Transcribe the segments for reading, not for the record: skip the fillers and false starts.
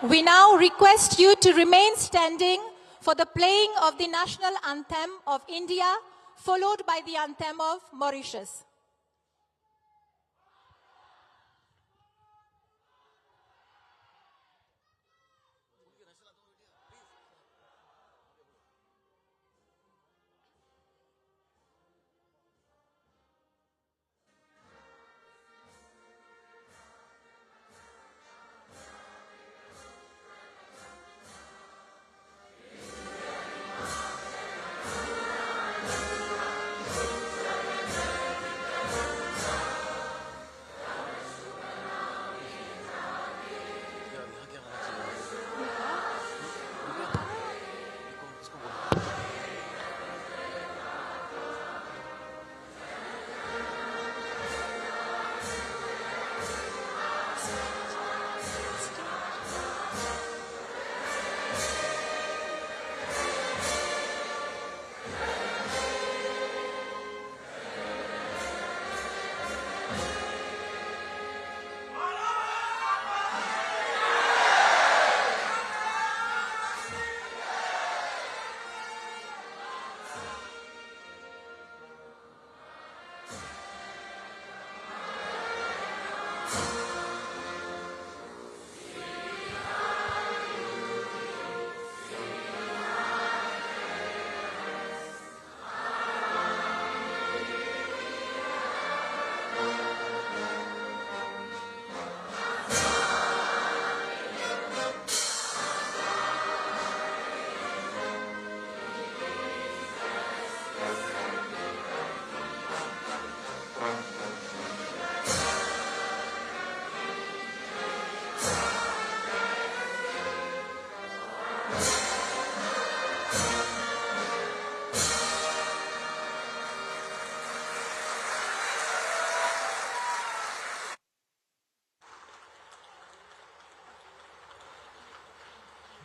We now request you to remain standing for the playing of the national anthem of India, followed by the anthem of Mauritius.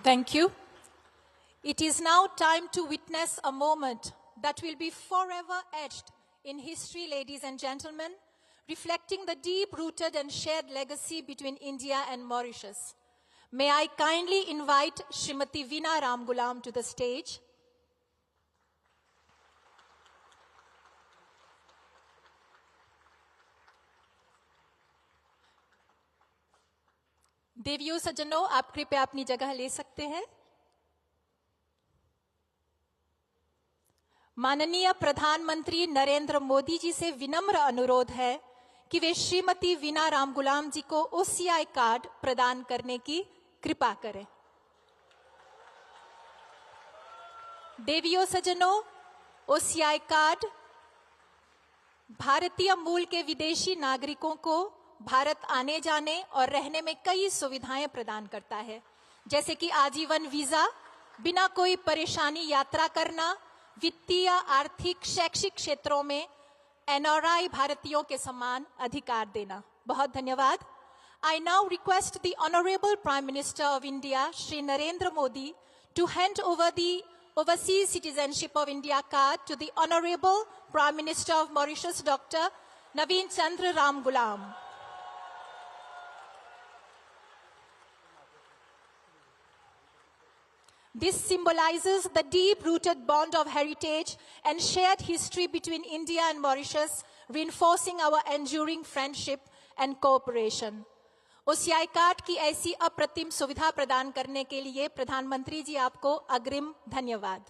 Thank you. It is now time to witness a moment that will be forever etched in history, ladies and gentlemen, reflecting the deep-rooted and shared legacy between India and Mauritius. May I kindly invite Srimati Veena Ramgoolam to the stage. देवियों सज्जनों, आप कृपया अपनी जगह ले सकते हैं। माननीय प्रधानमंत्री नरेंद्र मोदी जी से विनम्र अनुरोध है कि वे श्रीमती वीना रामगुलाम जी को ओसीआई कार्ड प्रदान करने की कृपा करें। देवियों सज्जनों, ओसीआई कार्ड भारतीय मूल के विदेशी नागरिकों को भारत आने जाने और रहने में कई सुविधाएं प्रदान करता है, जैसे कि आजीवन वीजा, बिना कोई परेशानी यात्रा करना, वित्तीय, आर्थिक, शैक्षिक क्षेत्रों में एनआरआई भारतीयों के समान अधिकार देना। बहुत धन्यवाद। I now request the Honorable Prime Minister of India, Shri Narendra Modi, to hand over the Overseas Citizenship of India card to the Honorable Prime Minister of Mauritius, Dr. Naveen Chandra Ramgoolam. This symbolizes the deep-rooted bond of heritage and shared history between India and Mauritius, reinforcing our enduring friendship and cooperation. OCI card की ऐसी अप्रतिम सुविधा प्रदान करने के लिए प्रधानमंत्री जी आपको अग्रिम धन्यवाद।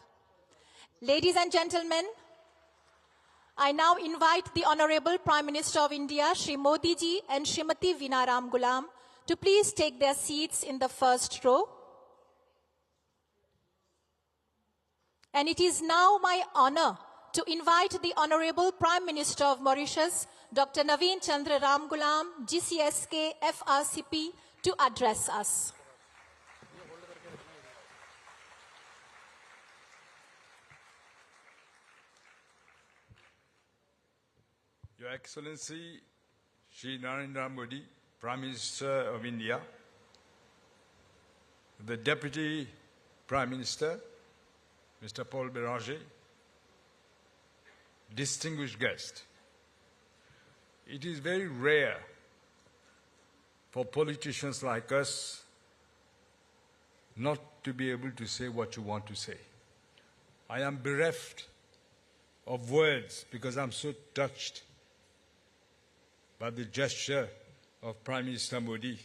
Ladies and gentlemen, I now invite the Honorable Prime Minister of India, Shri Modi ji and Srimati Veena Ramgoolam to please take their seats in the first row. And it is now my honor to invite the Honorable Prime Minister of Mauritius, Dr. Naveen Chandra Ramgoolam, GCSK, FRCP, to address us. Your Excellency, Shri Narendra Modi, Prime Minister of India, the Deputy Prime Minister, Mr. Paul Béranger, distinguished guest. It is very rare for politicians like us not to be able to say what you want to say. I am bereft of words because I'm so touched by the gesture of Prime Minister Modi.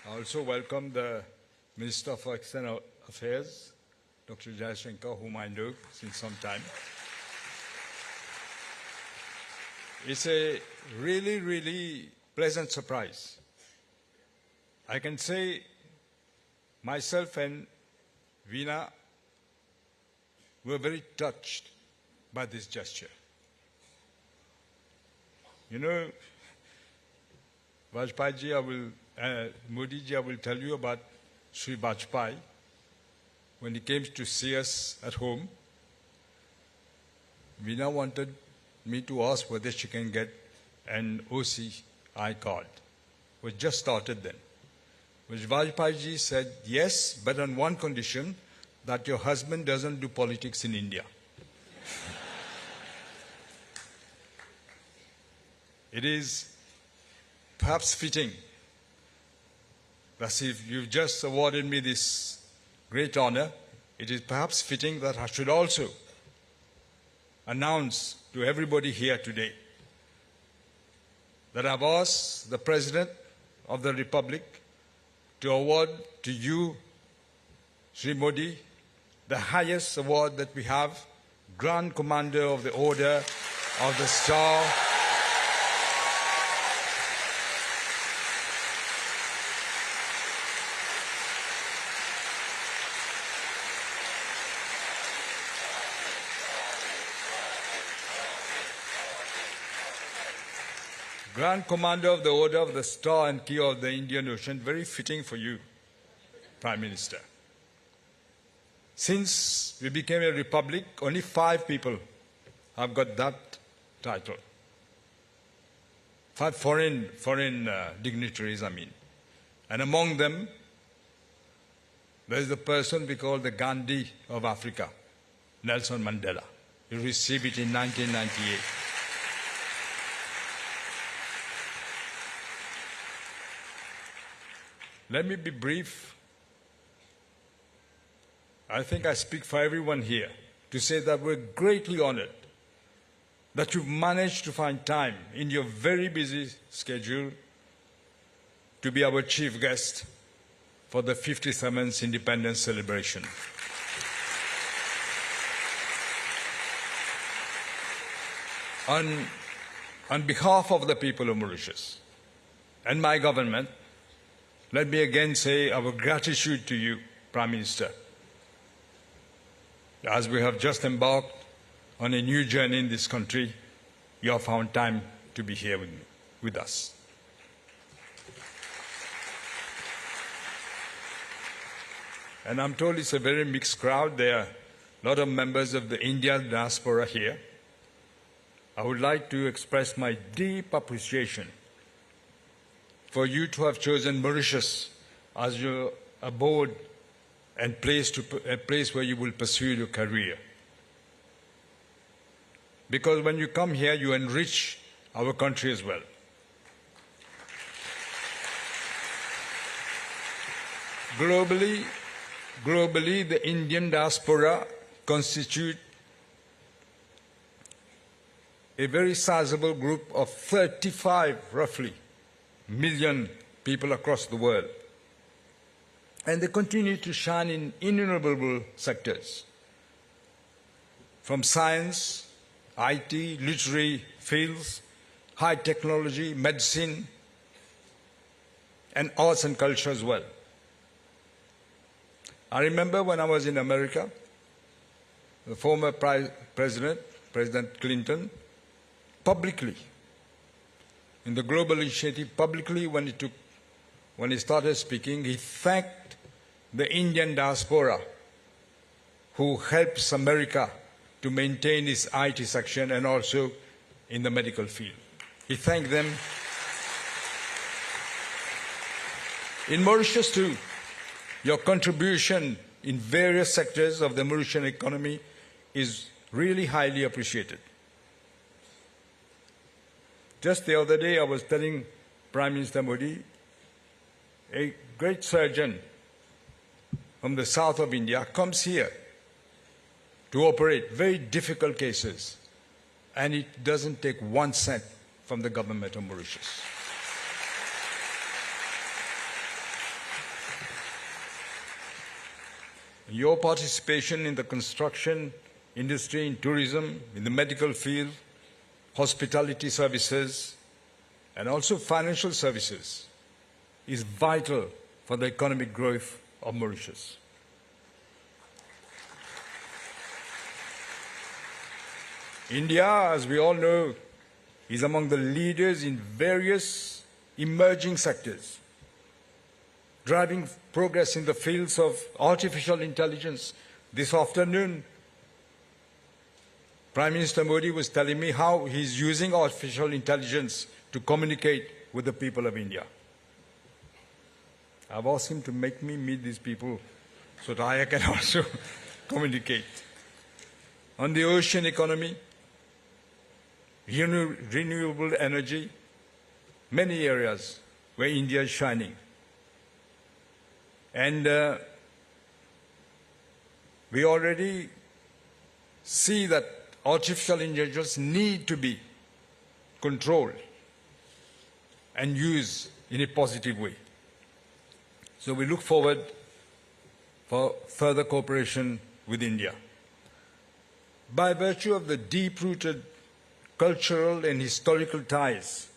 I also welcome the Minister for External Affairs, Dr. Jaishankar, whom I know since some time. It's a really, really pleasant surprise. I can say myself and Veena were very touched by this gesture. You know, Vajpayee Modi ji, I will tell you about Sri Vajpayee. When he came to see us at home, Veena wanted me to ask whether she can get an OCI card. We just started then. Which Vajpayee ji said, yes, but on one condition, that your husband doesn't do politics in India. It is perhaps fitting that if you've just awarded me this great honor, it is perhaps fitting that I should also announce to everybody here today that I've asked the President of the Republic to award to you, Sri Modi, the highest award that we have, Grand Commander of the Order of the Star. Grand Commander of the Order of the Star and Key of the Indian Ocean, very fitting for you, Prime Minister. Since we became a republic, only 5 people have got that title. 5 foreign dignitaries, I mean. And among them, there is the person we call the Gandhi of Africa, Nelson Mandela. He received it in 1998. Let me be brief. I think I speak for everyone here to say that we're greatly honored that you've managed to find time in your very busy schedule to be our chief guest for the 57th Independence celebration. On behalf of the people of Mauritius and my government, let me again say our gratitude to you, Prime Minister, as we have just embarked on a new journey in this country. You have found time to be here with us. And I'm told it's a very mixed crowd. There are a lot of members of the Indian diaspora here. I would like to express my deep appreciation for you to have chosen Mauritius as your abode and a place where you will pursue your career. Because when you come here, you enrich our country as well. Globally, the Indian diaspora constitute a very sizable group of 35, roughly, million people across the world. And they continue to shine in innumerable sectors, from science, IT, literary fields, high technology, medicine, and arts and culture as well. I remember when I was in America, the former President Clinton, publicly, in the global initiative, publicly when he started speaking, he thanked the Indian diaspora who helps America to maintain its IT section and also in the medical field. He thanked them. In Mauritius too, your contribution in various sectors of the Mauritian economy is really highly appreciated. Just the other day, I was telling Prime Minister Modi, a great surgeon from the south of India comes here to operate very difficult cases, and it doesn't take 1 cent from the government of Mauritius. Your participation in the construction industry, in tourism, in the medical field, hospitality services, and also financial services is vital for the economic growth of Mauritius. India, as we all know, is among the leaders in various emerging sectors, driving progress in the fields of artificial intelligence. This afternoon, Prime Minister Modi was telling me how he's using artificial intelligence to communicate with the people of India. I've asked him to make me meet these people so that I can also communicate. On the ocean economy, renewable energy, many areas where India is shining. And we already see that artificial intelligence need to be controlled and used in a positive way. So we look forward for further cooperation with India. By virtue of the deep-rooted cultural and historical ties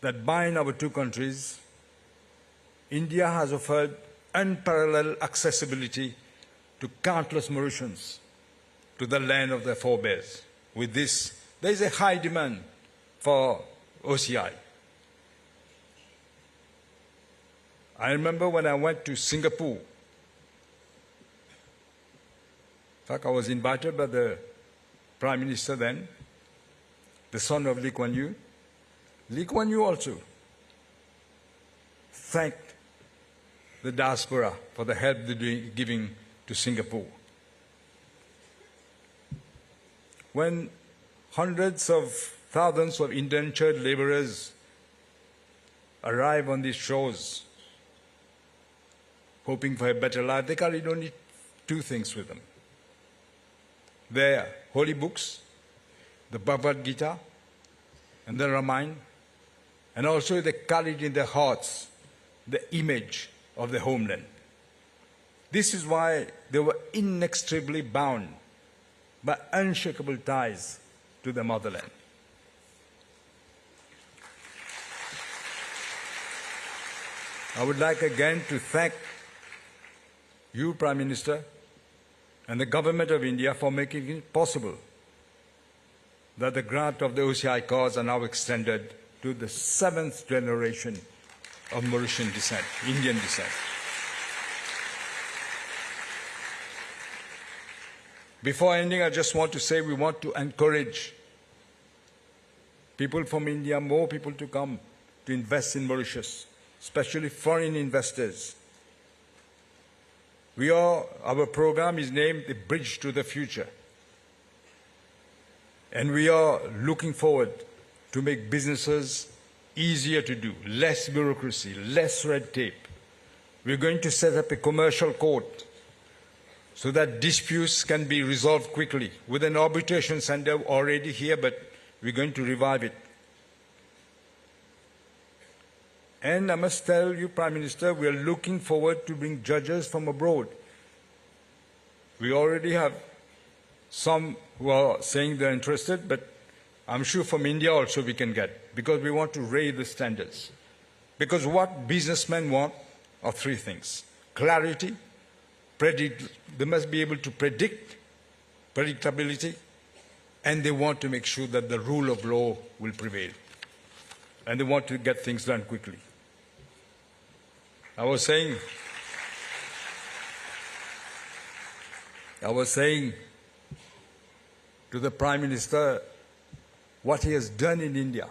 that bind our two countries, India has offered unparalleled accessibility to countless Mauritians to the land of their forebears. With this, there is a high demand for OCI. I remember when I went to Singapore, in fact, I was invited by the Prime Minister then, the son of Lee Kuan Yew. Lee Kuan Yew also thanked the diaspora for the help they're giving to Singapore. When hundreds of thousands of indentured laborers arrive on these shores, hoping for a better life, they carried only two things with them. Their holy books, the Bhagavad Gita and the Ramayana, and also they carried in their hearts the image of the homeland. This is why they were inextricably bound by unshakable ties to the motherland. I would like again to thank you, Prime Minister, and the Government of India for making it possible that the grant of the OCI cards are now extended to the 7th generation of Mauritian descent, Indian descent. Before ending, I just want to say we want to encourage people from India, more people to come to invest in Mauritius, especially foreign investors. Our program is named The Bridge to the Future. And we are looking forward to make businesses easier to do, less bureaucracy, less red tape. We're going to set up a commercial court so that disputes can be resolved quickly, with an arbitration center already here, but we're going to revive it. And I must tell you, Prime Minister, we are looking forward to bring judges from abroad. We already have some who are saying they're interested, but I'm sure from India also we can get, because we want to raise the standards. Because what businessmen want are three things: clarity, they must be able to predict, predictability, and they want to make sure that the rule of law will prevail. And they want to get things done quickly. I was saying to the Prime Minister what he has done in India,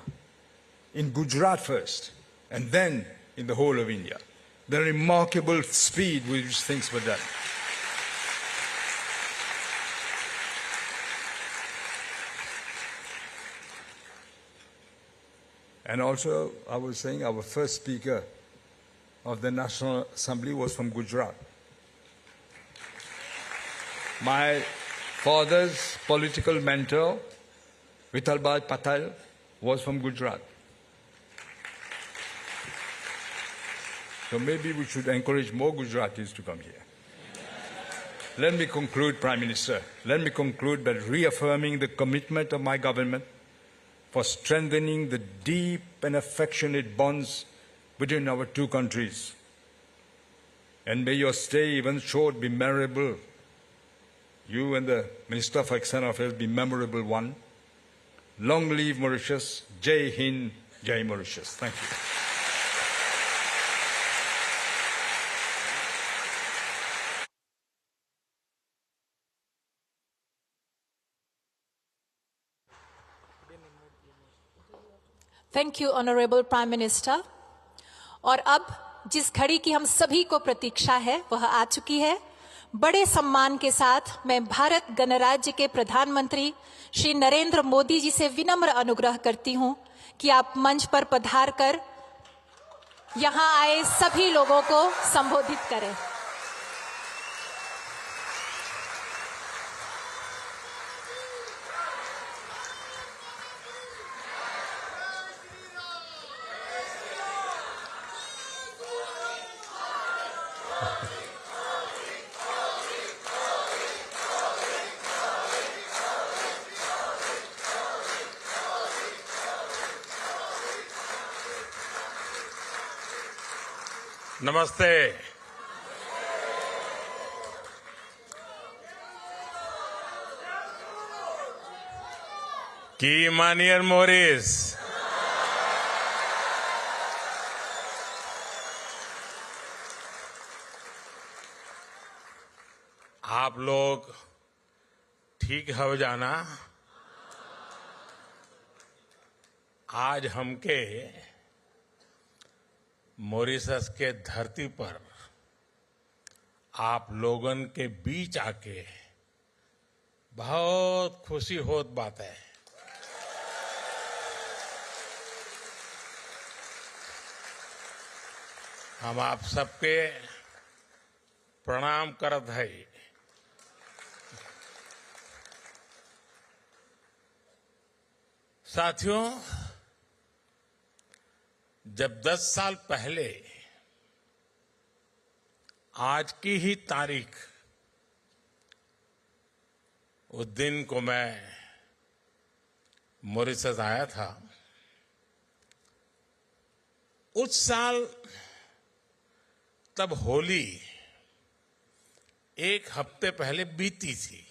in Gujarat first, and then in the whole of India. The remarkable speed with which things were done. And also, I was saying our first speaker of the National Assembly was from Gujarat. My father's political mentor, Vithalbhai Patel, was from Gujarat. So maybe we should encourage more Gujaratis to come here. Let me conclude, Prime Minister. Let me conclude by reaffirming the commitment of my government for strengthening the deep and affectionate bonds between our two countries. And may your stay, even short, be memorable. You and the Minister for External Affairs be memorable one. Long live Mauritius. Jai Hind, Jai Mauritius. Thank you. Thank you honourable prime minister. और अब जिस घड़ी की हम सभी को प्रतीक्षा है वह आ चुकी है। बड़े सम्मान के साथ मैं भारत गणराज्य के प्रधानमंत्री श्री नरेंद्र मोदी जी से विनम्र अनुग्रह करती हूं कि आप मंच पर पधार कर यहां आए सभी लोगों को संबोधित करें। नमस्ते। की मानियर मोरिस। आप लोग ठीक हो जाना। आज हमके मॉरिशस के धरती पर आप लोगन के बीच आके बहुत खुशी होत बात है। हम आप सबके प्रणाम करत है। साथियों, जब 10 साल पहले आज की ही तारीख उस दिन को मैं मॉरिशस आया था, उस साल तब होली एक हफ्ते पहले बीती थी।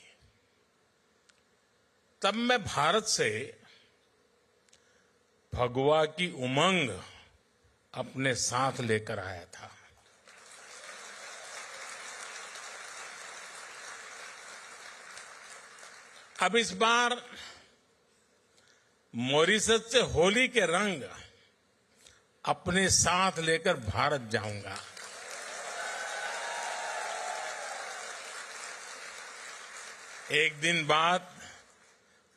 तब मैं भारत से भगवा की उमंग अपने साथ लेकर आया था। अब इस बार मॉरिशस से होली के रंग अपने साथ लेकर भारत जाऊंगा। एक दिन बाद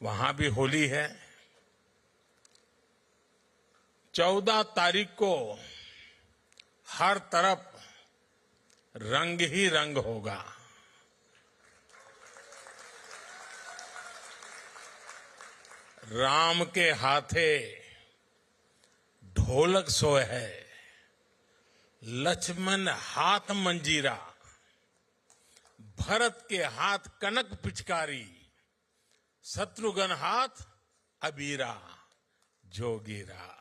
वहां भी होली है। 14 तारीख को हर तरफ रंग ही रंग होगा। राम के हाथे ढोलक सोए है, लक्ष्मण हाथ मंजीरा, भरत के हाथ कनक पिचकारी, शत्रुघ्न हाथ अबीरा जोगीरा।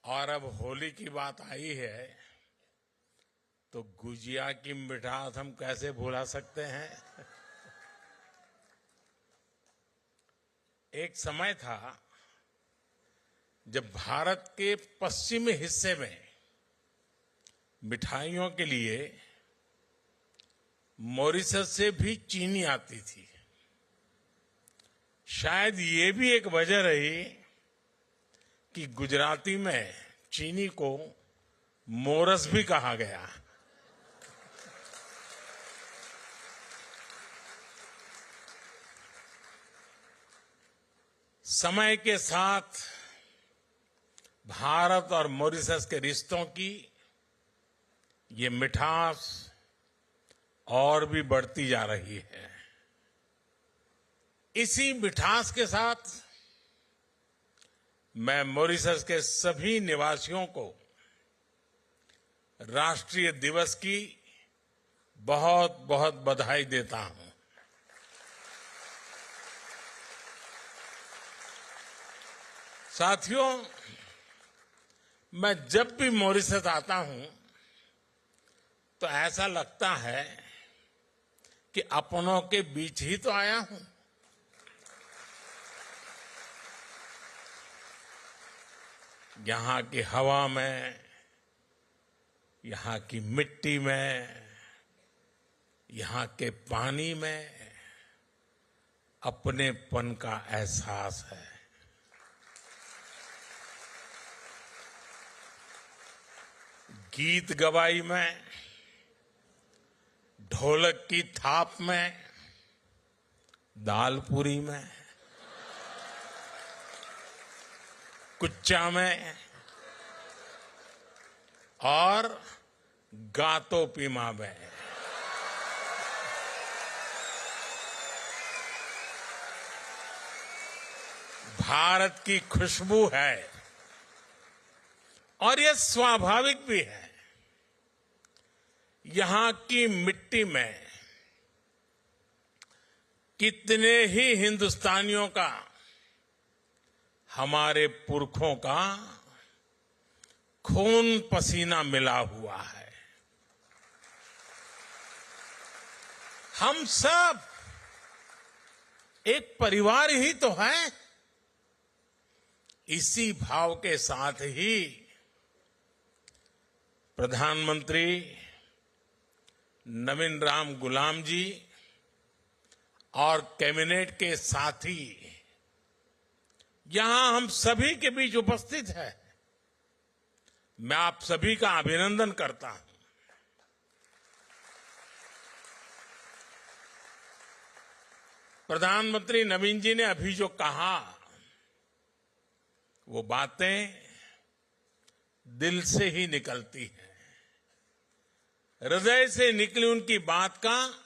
और अब होली की बात आई है तो गुजिया की मिठास हम कैसे भुला सकते हैं। एक समय था जब भारत के पश्चिमी हिस्से में मिठाइयों के लिए मॉरिशस से भी चीनी आती थी। शायद ये भी एक वजह रही कि गुजराती में चीनी को मोरस भी कहा गया। समय के साथ भारत और मॉरिशस के रिश्तों की ये मिठास और भी बढ़ती जा रही है। इसी मिठास के साथ मैं मॉरिशस के सभी निवासियों को राष्ट्रीय दिवस की बहुत बहुत बधाई देता हूं। साथियों, मैं जब भी मॉरिशस आता हूं तो ऐसा लगता है कि अपनों के बीच ही तो आया हूं। यहां की हवा में, यहां की मिट्टी में, यहां के पानी में अपनेपन का एहसास है। गीत गवाई में, ढोलक की थाप में, दालपूरी में, कुच्चा में और गातो पीमा में भारत की खुशबू है। और ये स्वाभाविक भी है। यहां की मिट्टी में कितने ही हिंदुस्तानियों का, हमारे पुरखों का खून पसीना मिला हुआ है। हम सब एक परिवार ही तो हैं। इसी भाव के साथ ही प्रधानमंत्री नवीन राम गुलाम जी और कैबिनेट के साथी यहां हम सभी के बीच उपस्थित है। मैं आप सभी का अभिनंदन करता हूं। प्रधानमंत्री नवीन जी ने अभी जो कहा, वो बातें दिल से ही निकलती हैं। हृदय से निकली उनकी बात का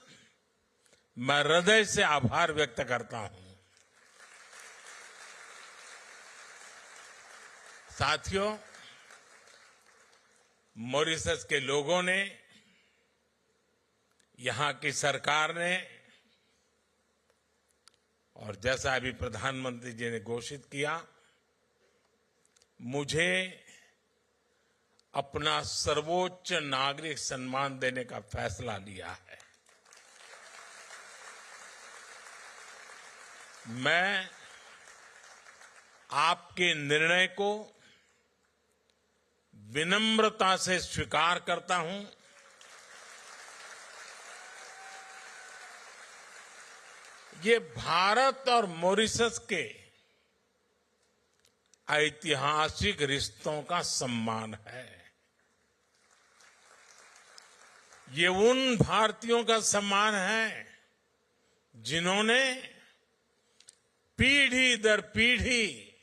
मैं हृदय से आभार व्यक्त करता हूं। साथियों, मॉरिशस के लोगों ने, यहां की सरकार ने, और जैसा अभी प्रधानमंत्री जी ने घोषित किया, मुझे अपना सर्वोच्च नागरिक सम्मान देने का फैसला लिया है। मैं आपके निर्णय को विनम्रता से स्वीकार करता हूं। ये भारत और मॉरिशस के ऐतिहासिक रिश्तों का सम्मान है। ये उन भारतीयों का सम्मान है जिन्होंने पीढ़ी दर पीढ़ी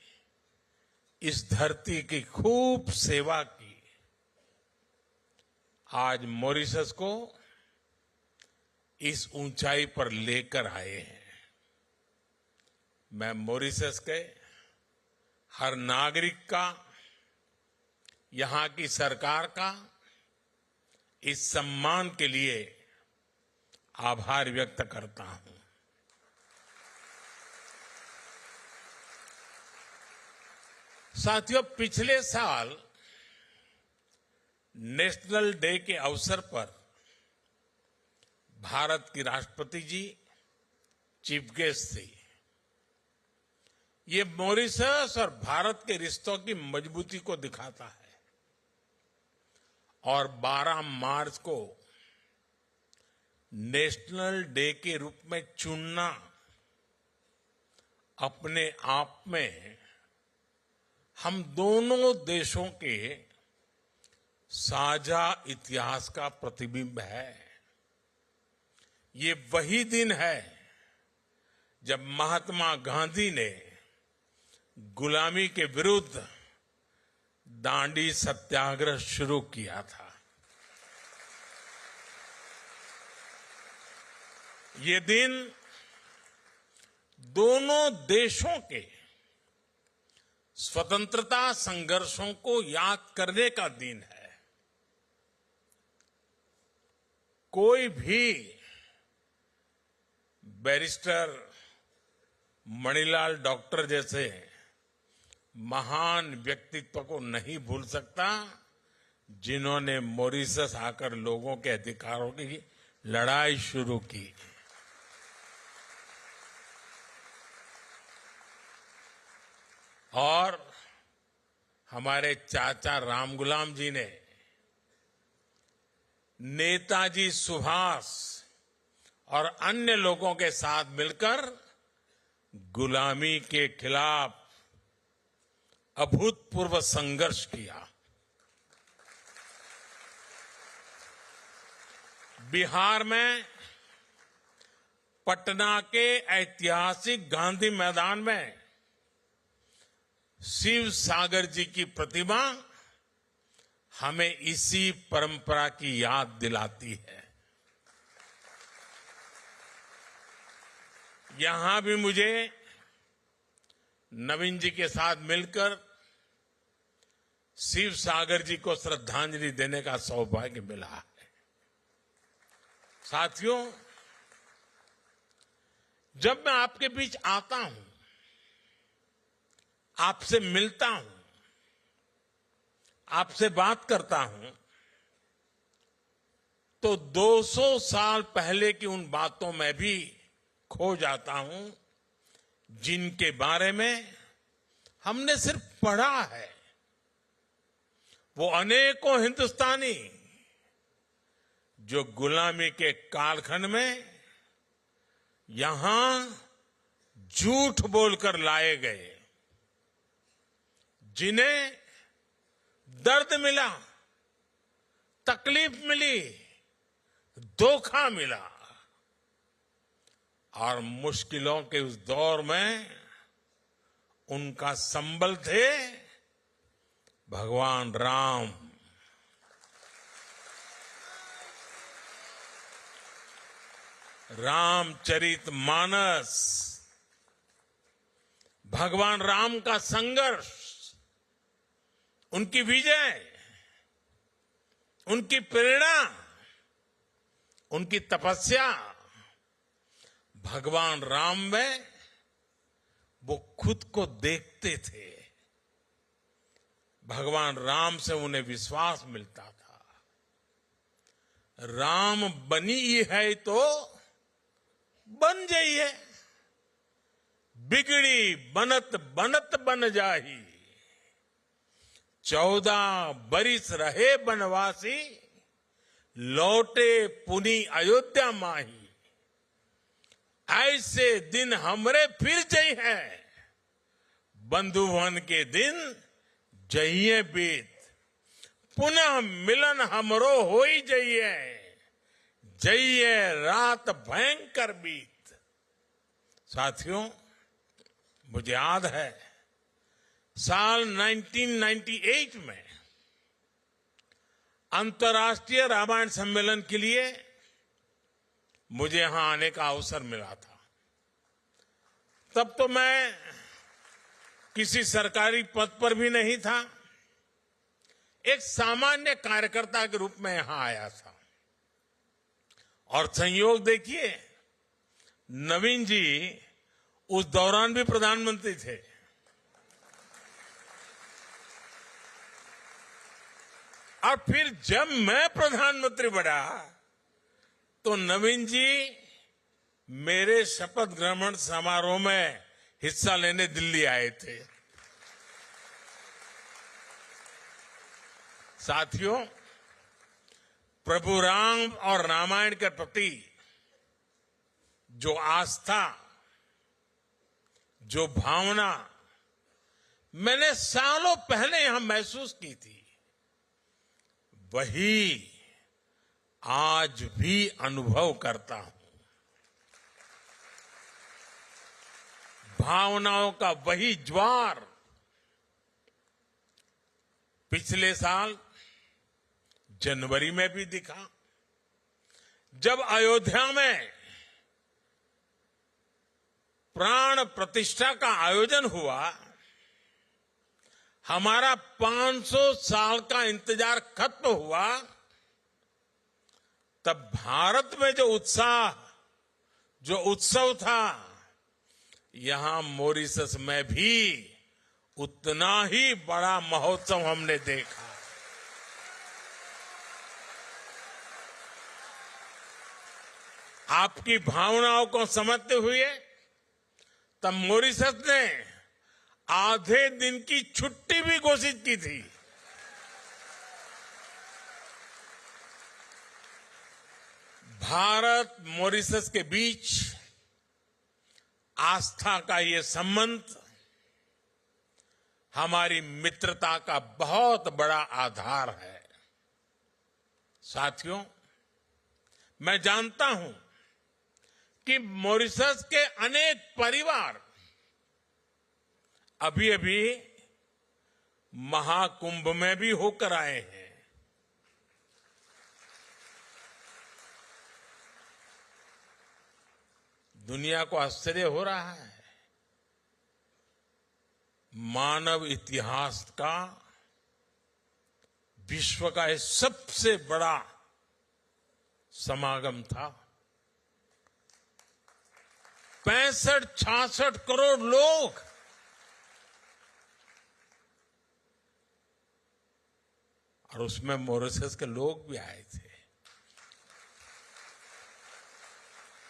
इस धरती की खूब सेवा की। आज मॉरिशस को इस ऊंचाई पर लेकर आए हैं। मैं मॉरिशस के हर नागरिक का, यहां की सरकार का इस सम्मान के लिए आभार व्यक्त करता हूं। साथियों, पिछले साल नेशनल डे के अवसर पर भारत की राष्ट्रपति जी चीफ गेस्ट थी। ये मॉरिशस और भारत के रिश्तों की मजबूती को दिखाता है। और 12 मार्च को नेशनल डे के रूप में चुनना अपने आप में हम दोनों देशों के साझा इतिहास का प्रतिबिंब है। ये वही दिन है जब महात्मा गांधी ने गुलामी के विरुद्ध दांडी सत्याग्रह शुरू किया था। ये दिन दोनों देशों के स्वतंत्रता संघर्षों को याद करने का दिन है। कोई भी बैरिस्टर मणिलाल डॉक्टर जैसे महान व्यक्तित्व को नहीं भूल सकता, जिन्होंने मॉरिशस आकर लोगों के अधिकारों की लड़ाई शुरू की। और हमारे चाचा रामगुलाम जी ने नेताजी सुभाष और अन्य लोगों के साथ मिलकर गुलामी के खिलाफ अभूतपूर्व संघर्ष किया। बिहार में पटना के ऐतिहासिक गांधी मैदान में शिव सागर जी की प्रतिमा हमें इसी परंपरा की याद दिलाती है। यहां भी मुझे नवीन जी के साथ मिलकर शिव सागर जी को श्रद्धांजलि देने का सौभाग्य मिला है। साथियों, जब मैं आपके बीच आता हूं, आपसे मिलता हूं, आपसे बात करता हूं, तो 200 साल पहले की उन बातों में भी खो जाता हूं जिनके बारे में हमने सिर्फ पढ़ा है। वो अनेकों हिंदुस्तानी जो गुलामी के कालखंड में यहां झूठ बोलकर लाए गए, जिन्हें दर्द मिला, तकलीफ मिली, धोखा मिला, और मुश्किलों के उस दौर में उनका संबल थे भगवान राम। रामचरितमानस, भगवान राम का संघर्ष, उनकी विजय, उनकी प्रेरणा, उनकी तपस्या, भगवान राम में वो खुद को देखते थे। भगवान राम से उन्हें विश्वास मिलता था। राम बनी है तो बन जाइए, बिगड़ी बनत बनत बन जाही। 14 बरिस रहे बनवासी, लौटे पुनी अयोध्या माही। ऐसे दिन हमरे फिर जई है, बंधुवन के दिन जइए बीत। पुनः मिलन हमरो होई जइए, जइए रात भयंकर बीत। साथियों, मुझे याद है साल 1998 में अंतर्राष्ट्रीय रामायण सम्मेलन के लिए मुझे यहां आने का अवसर मिला था। तब तो मैं किसी सरकारी पद पर भी नहीं था, एक सामान्य कार्यकर्ता के रूप में यहां आया था। और संयोग देखिए, नवीन जी उस दौरान भी प्रधानमंत्री थे। और फिर जब मैं प्रधानमंत्री बना तो नवीन जी मेरे शपथ ग्रहण समारोह में हिस्सा लेने दिल्ली आए थे। साथियों, प्रभु राम और रामायण के प्रति जो आस्था, जो भावना मैंने सालों पहले यहां महसूस की थी, वही आज भी अनुभव करता हूं। भावनाओं का वही ज्वार पिछले साल जनवरी में भी दिखा, जब अयोध्या में प्राण प्रतिष्ठा का आयोजन हुआ। हमारा 500 साल का इंतजार खत्म हुआ, तब भारत में जो उत्साह, जो उत्सव था, यहां मॉरिशस में भी उतना ही बड़ा महोत्सव हमने देखा। आपकी भावनाओं को समझते हुए तब मॉरिशस ने आधे दिन की छुट्टी भी घोषित की थी। भारत मॉरिशस के बीच आस्था का ये संबंध हमारी मित्रता का बहुत बड़ा आधार है। साथियों, मैं जानता हूं कि मॉरिशस के अनेक परिवार अभी अभी महाकुंभ में भी होकर आए हैं। दुनिया को आश्चर्य हो रहा है। मानव इतिहास का, विश्व का यह सबसे बड़ा समागम था। 65-66 करोड़ लोग और उसमें मॉरिशस के लोग भी आए थे।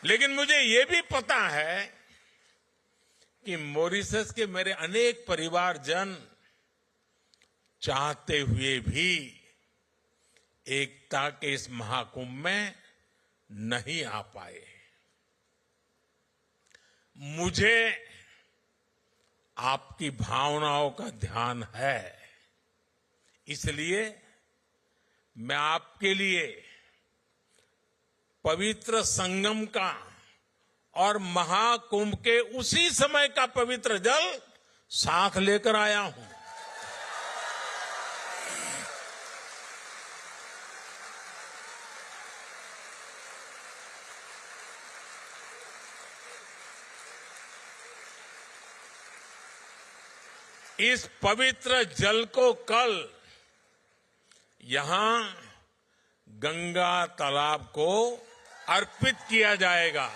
लेकिन मुझे ये भी पता है कि मॉरिशस के मेरे अनेक परिवारजन चाहते हुए भी एकता के इस महाकुंभ में नहीं आ पाए। मुझे आपकी भावनाओं का ध्यान है, इसलिए मैं आपके लिए पवित्र संगम का और महाकुंभ के उसी समय का पवित्र जल साथ लेकर आया हूं। इस पवित्र जल को कल यहां गंगा तालाब को अर्पित किया जाएगा।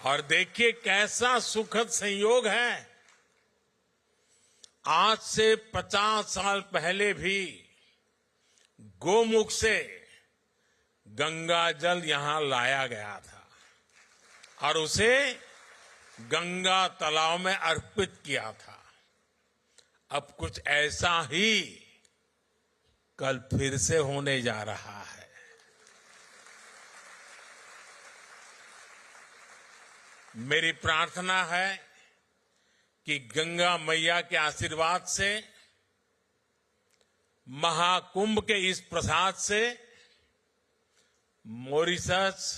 और देखिए कैसा सुखद संयोग है। आज से 50 साल पहले भी गोमुख से गंगा जल यहां लाया गया था और उसे गंगा तालाब में अर्पित किया था। अब कुछ ऐसा ही कल फिर से होने जा रहा है। मेरी प्रार्थना है कि गंगा मैया के आशीर्वाद से, महाकुंभ के इस प्रसाद से मॉरिशस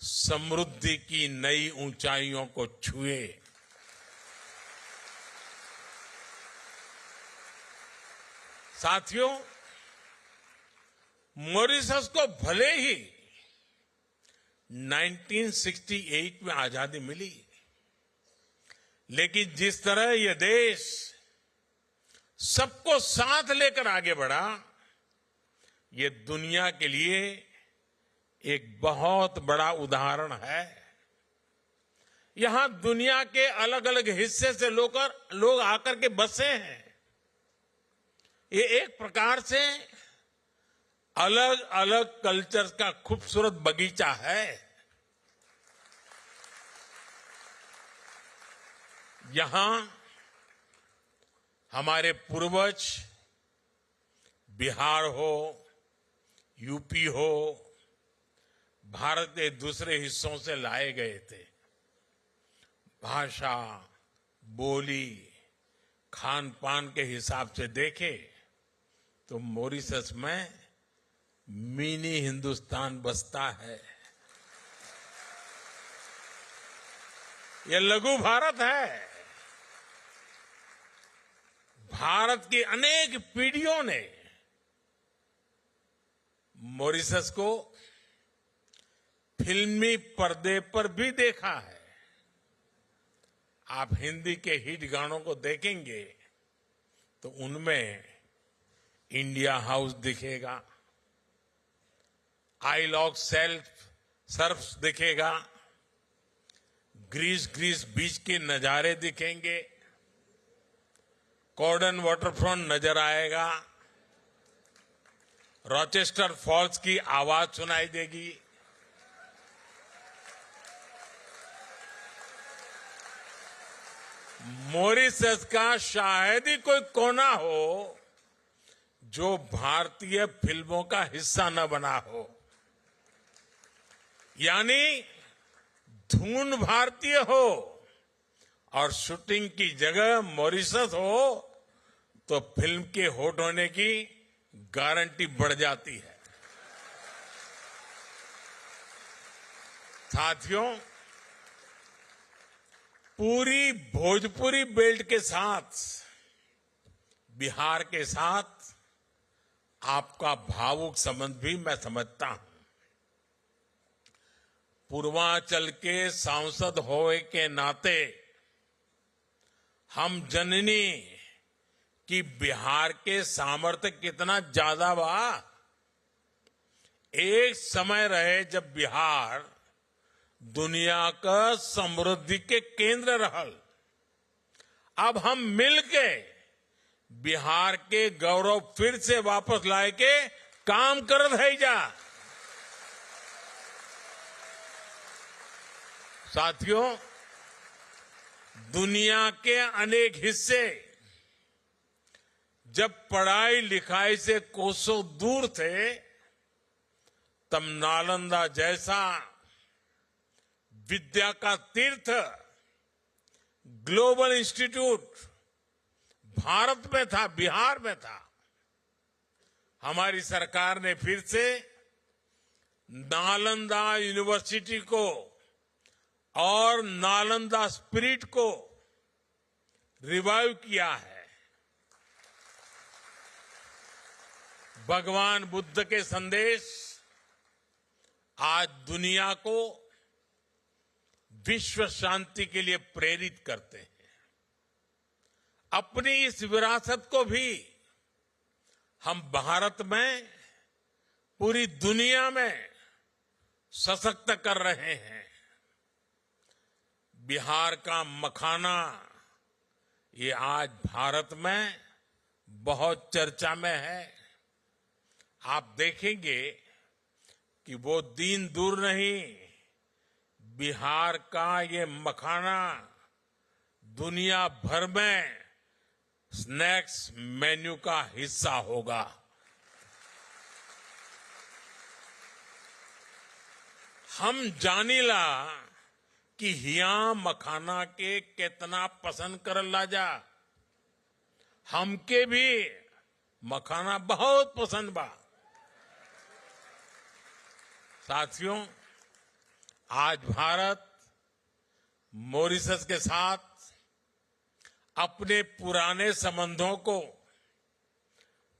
समृद्धि की नई ऊंचाइयों को छुए। साथियों, मॉरिशस को भले ही 1968 में आजादी मिली, लेकिन जिस तरह यह देश सबको साथ लेकर आगे बढ़ा, ये दुनिया के लिए एक बहुत बड़ा उदाहरण है। यहां दुनिया के अलग अलग हिस्से से लोग आकर के बसे हैं। ये एक प्रकार से अलग अलग कल्चर का खूबसूरत बगीचा है। यहां हमारे पूर्वज बिहार हो, यूपी हो, भारत के दूसरे हिस्सों से लाए गए थे। भाषा, बोली, खान पान के हिसाब से देखे तो मॉरिशस में मिनी हिंदुस्तान बसता है। ये लघु भारत है। भारत की अनेक पीढ़ियों ने मॉरिशस को फिल्मी पर्दे पर भी देखा है। आप हिंदी के हिट गानों को देखेंगे तो उनमें इंडिया हाउस दिखेगा, आई लॉक सर्फ दिखेगा, ग्रीस बीच के नजारे दिखेंगे, कॉर्डन वाटरफ्रंट नजर आएगा, रॉचेस्टर फॉल्स की आवाज सुनाई देगी। मॉरिशस का शायद ही कोई कोना हो जो भारतीय फिल्मों का हिस्सा न बना हो। यानी धुन भारतीय हो और शूटिंग की जगह मॉरिशस हो तो फिल्म के हिट होने की गारंटी बढ़ जाती है। साथियों, पूरी भोजपुरी बेल्ट के साथ बिहार के साथ आपका भावुक संबंध भी मैं समझता हूं। पूर्वांचल के सांसद होने के नाते हम जननी कि बिहार के सामर्थ्य कितना ज्यादा बा। एक समय रहे जब बिहार दुनिया का समृद्धि के केंद्र रहल। अब हम मिलके बिहार के गौरव फिर से वापस लाए के काम करत है जा। साथियों, दुनिया के अनेक हिस्से जब पढ़ाई लिखाई से कोसों दूर थे, तब नालंदा जैसा विद्या का तीर्थ ग्लोबल इंस्टीट्यूट भारत में था, बिहार में था। हमारी सरकार ने फिर से नालंदा यूनिवर्सिटी को और नालंदा स्पिरिट को रिवाइव किया है। भगवान बुद्ध के संदेश आज दुनिया को विश्व शांति के लिए प्रेरित करते हैं। अपनी इस विरासत को भी हम भारत में, पूरी दुनिया में सशक्त कर रहे हैं। बिहार का मखाना ये आज भारत में बहुत चर्चा में है। आप देखेंगे कि वो दिन दूर नहीं, बिहार का ये मखाना दुनिया भर में स्नैक्स मेन्यू का हिस्सा होगा। हम जानीला कि हिया मखाना के कितना पसंद कर लाजा। हमके भी मखाना बहुत पसंद बा। साथियों, आज भारत मॉरिशस के साथ अपने पुराने संबंधों को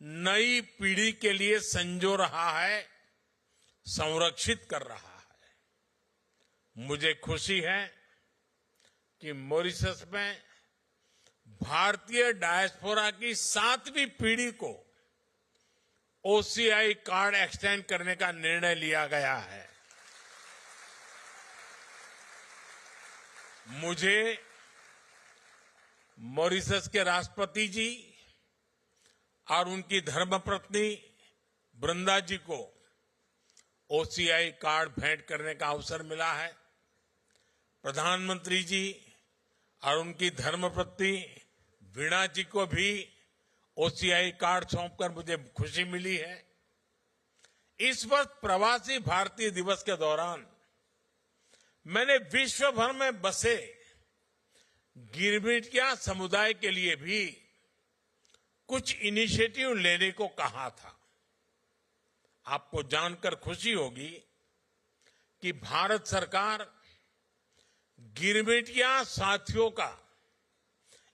नई पीढ़ी के लिए संजो रहा है, संरक्षित कर रहा है। मुझे खुशी है कि मॉरिशस में भारतीय डायस्पोरा की 7वीं पीढ़ी को ओसीआई कार्ड एक्सटेंड करने का निर्णय लिया गया है। मुझे मॉरिशस के राष्ट्रपति जी और उनकी धर्मपत्नी वृंदा जी को ओसीआई कार्ड भेंट करने का अवसर मिला है। प्रधानमंत्री जी और उनकी धर्मपत्नी वीणा जी को भी ओसीआई कार्ड सौंपकर मुझे खुशी मिली है। इस वर्ष प्रवासी भारतीय दिवस के दौरान मैंने विश्व भर में बसे गिरमिटिया समुदाय के लिए भी कुछ इनिशिएटिव लेने को कहा था। आपको जानकर खुशी होगी कि भारत सरकार गिरमिटिया साथियों का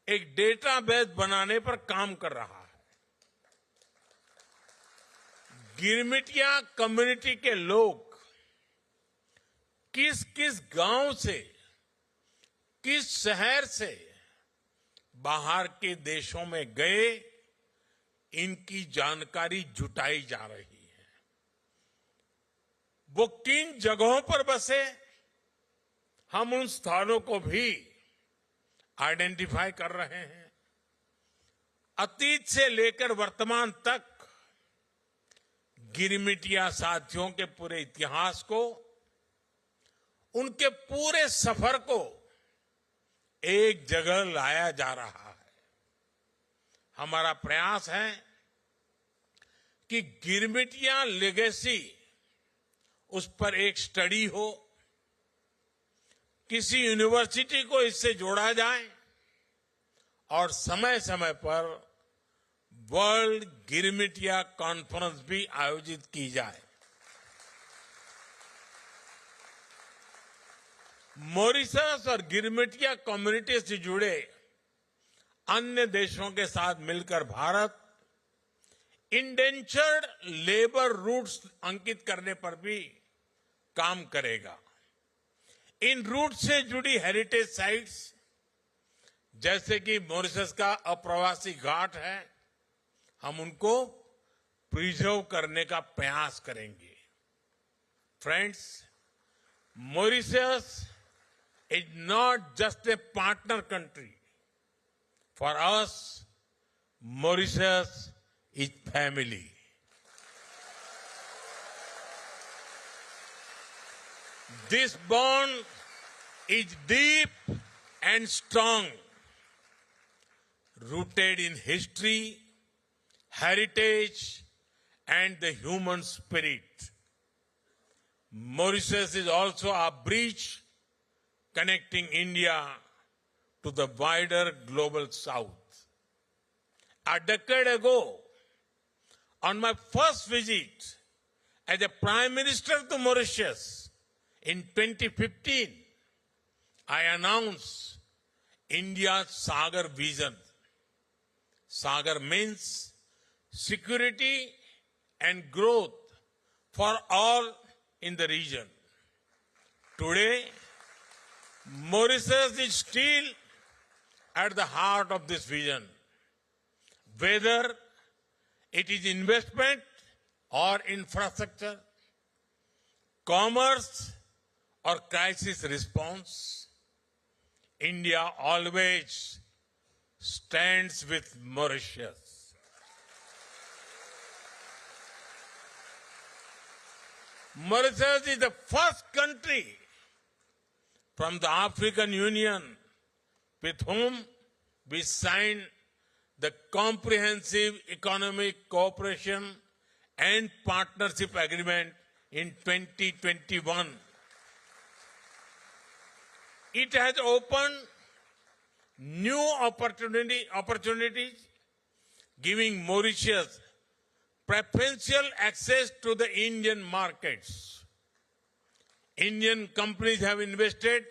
एक डेटाबेस बनाने पर काम कर रहा है। गिरमिटिया कम्युनिटी के लोग किस किस गांव से, किस शहर से बाहर के देशों में गए, इनकी जानकारी जुटाई जा रही है। वो किन जगहों पर बसे, हम उन स्थानों को भी आइडेंटिफाई कर रहे हैं। अतीत से लेकर वर्तमान तक गिरमिटिया साथियों के पूरे इतिहास को, उनके पूरे सफर को एक जगह लाया जा रहा है। हमारा प्रयास है कि गिरमिटिया लेगेसी, उस पर एक स्टडी हो, किसी यूनिवर्सिटी को इससे जोड़ा जाए और समय समय पर वर्ल्ड गिरमिटिया कॉन्फ्रेंस भी आयोजित की जाए। मॉरिशस और गिरमिटिया कम्युनिटी से जुड़े अन्य देशों के साथ मिलकर भारत इंडेंचर्ड लेबर रूट्स अंकित करने पर भी काम करेगा। इन रूट से जुड़ी हेरिटेज साइट्स, जैसे कि मॉरिशस का अप्रवासी घाट है, हम उनको प्रिजर्व करने का प्रयास करेंगे। Friends, Mauritius is not just a partner country. For us, Mauritius is family. This bond is deep and strong, rooted in history, heritage, and the human spirit. Mauritius is also a bridge connecting India to the wider global south. A decade ago, on my first visit as a Prime Minister to Mauritius in 2015, I announced India's Sagar vision. Sagar means security and growth for all in the region. Today, Mauritius is still at the heart of this vision. Whether it is investment or infrastructure, commerce or crisis response, India always stands with Mauritius. Mauritius is the first country from the African Union with whom we signed the Comprehensive Economic Cooperation and Partnership Agreement in 2021. It has opened new opportunities, giving Mauritius preferential access to the Indian markets. Indian companies have invested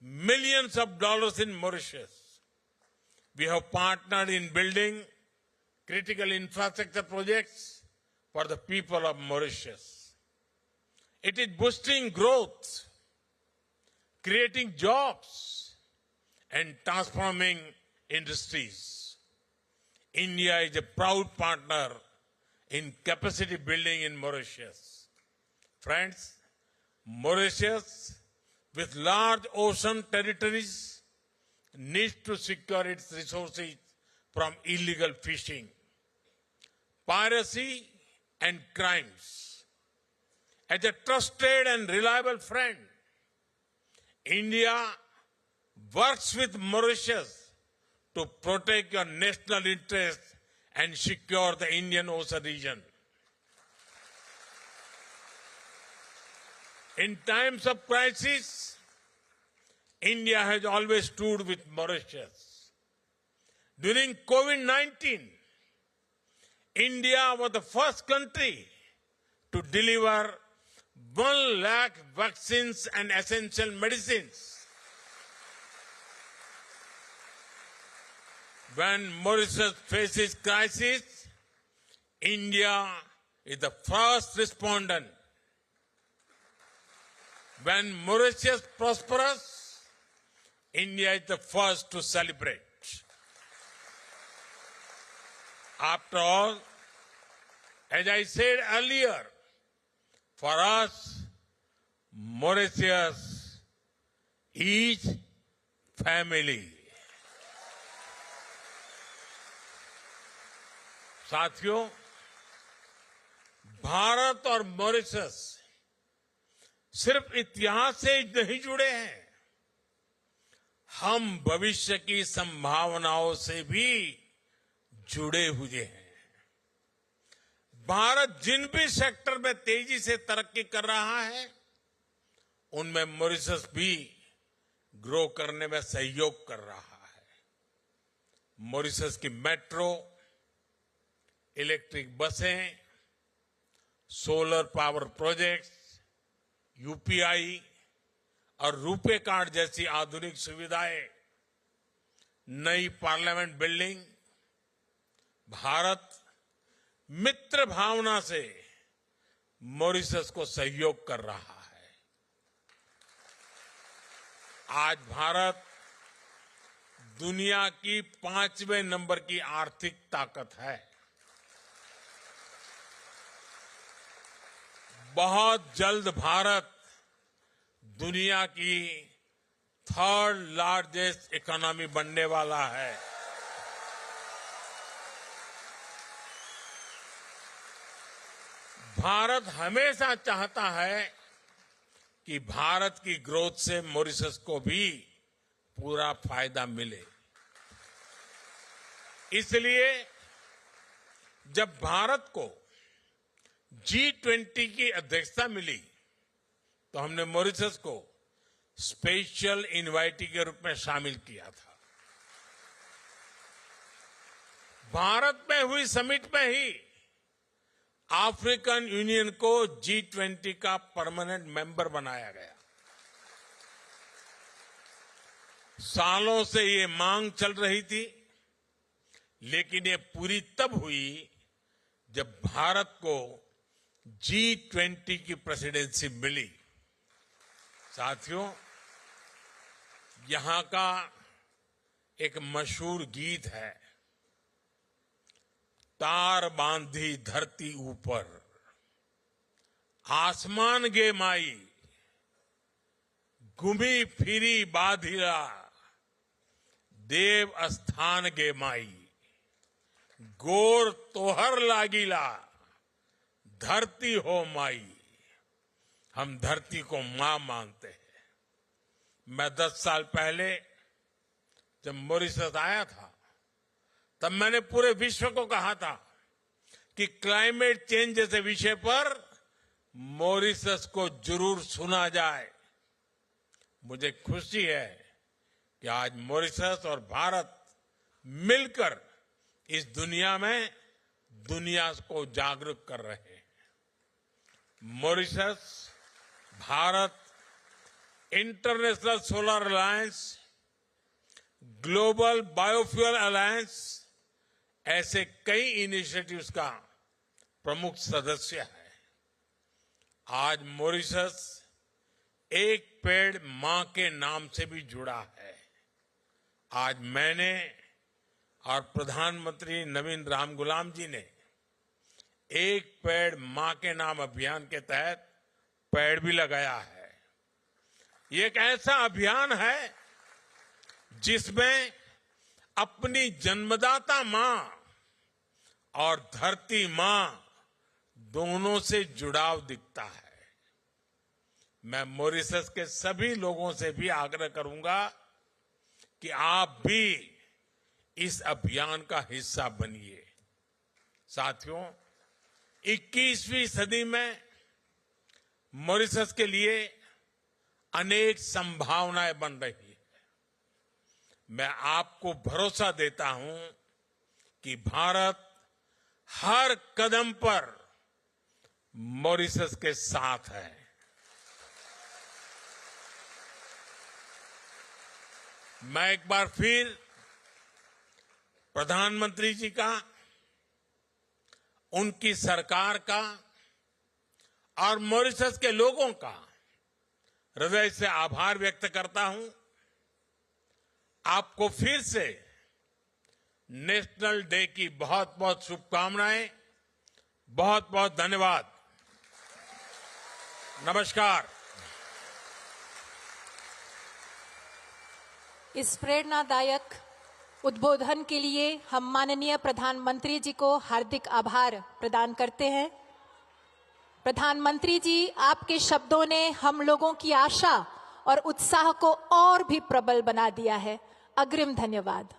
millions of dollars in Mauritius. We have partnered in building critical infrastructure projects for the people of Mauritius. It is boosting growth, creating jobs, and transforming industries. India is a proud partner in capacity building in Mauritius. Friends, Mauritius, with large ocean territories, needs to secure its resources from illegal fishing, piracy, and crimes. As a trusted and reliable friend, India works with Mauritius to protect your national interests and secure the Indian Ocean region. In times of crisis, India has always stood with Mauritius. During COVID-19, India was the first country to deliver 1 lakh vaccines and essential medicines When Mauritius faces crisis, India is the first respondent. When Mauritius prospers, India is the first to celebrate. After all, as I said earlier, for us, Mauritius is family. साथियों, भारत और Mauritius सिर्फ इतिहास से नहीं जुड़े हैं, हम भविष्य की संभावनाओं से भी जुड़े हुए हैं। भारत जिन भी सेक्टर में तेजी से तरक्की कर रहा है, उनमें मॉरिशस भी ग्रो करने में सहयोग कर रहा है। मॉरिशस की मेट्रो, इलेक्ट्रिक बसें, सोलर पावर प्रोजेक्ट्स, यूपीआई और रुपे कार्ड जैसी आधुनिक सुविधाएं, नई पार्लियामेंट बिल्डिंग, भारत मित्र भावना से मॉरिशस को सहयोग कर रहा है। आज भारत दुनिया की 5वें नंबर की आर्थिक ताकत है। बहुत जल्द भारत दुनिया की 3rd लार्जेस्ट इकोनॉमी बनने वाला है। भारत हमेशा चाहता है कि भारत की ग्रोथ से मॉरिशस को भी पूरा फायदा मिले। इसलिए जब भारत को G20 की अध्यक्षता मिली, तो हमने मॉरिशस को स्पेशल इनवाइटी के रूप में शामिल किया था। भारत में हुई समिट में ही अफ्रीकन यूनियन को G20 का परमानेंट मेंबर बनाया गया। सालों से ये मांग चल रही थी, लेकिन ये पूरी तब हुई जब भारत को G20 की प्रेसिडेंसी मिली। साथियों, यहां का एक मशहूर गीत है, तार बांधी धरती ऊपर, आसमान गे माई, घूमी फिरी बाधिरा, देव स्थान गे माई, गोर तोहर लागिला, धरती हो माई। हम धरती को मां मानते हैं। मैं 10 साल पहले जब मॉरिशस आया था, तब मैंने पूरे विश्व को कहा था कि क्लाइमेट चेंज जैसे विषय पर मॉरिशस को जरूर सुना जाए। मुझे खुशी है कि आज मॉरिशस और भारत मिलकर इस दुनिया में दुनिया को जागरूक कर रहे हैं। Mauritius, Bharat, international solar alliance, global biofuel alliance ऐसे कई इनिशिएटिव्स का प्रमुख सदस्य है। आज मॉरिशस एक पेड़ मां के नाम से भी जुड़ा है। आज मैंने और प्रधानमंत्री नवीन रामगुलाम जी ने एक पेड़ मां के नाम अभियान के तहत पेड़ भी लगाया है। ये एक ऐसा अभियान है जिसमें अपनी जन्मदाता मां और धरती मां दोनों से जुड़ाव दिखता है। मैं मॉरिशस के सभी लोगों से भी आग्रह करूंगा कि आप भी इस अभियान का हिस्सा बनिए। साथियों, 21वीं सदी में मॉरिशस के लिए अनेक संभावनाएं बन रही है। मैं आपको भरोसा देता हूं कि भारत हर कदम पर मॉरिशस के साथ है। मैं एक बार फिर प्रधानमंत्री जी का, उनकी सरकार का और मॉरिशस के लोगों का हृदय से आभार व्यक्त करता हूं। आपको फिर से नेशनल डे की बहुत बहुत शुभकामनाएं, बहुत बहुत धन्यवाद। नमस्कार। इस प्रेरणादायक उद्बोधन के लिए हम माननीय प्रधानमंत्री जी को हार्दिक आभार प्रदान करते हैं। प्रधानमंत्री जी, आपके शब्दों ने हम लोगों की आशा और उत्साह को और भी प्रबल बना दिया है। अग्रिम धन्यवाद।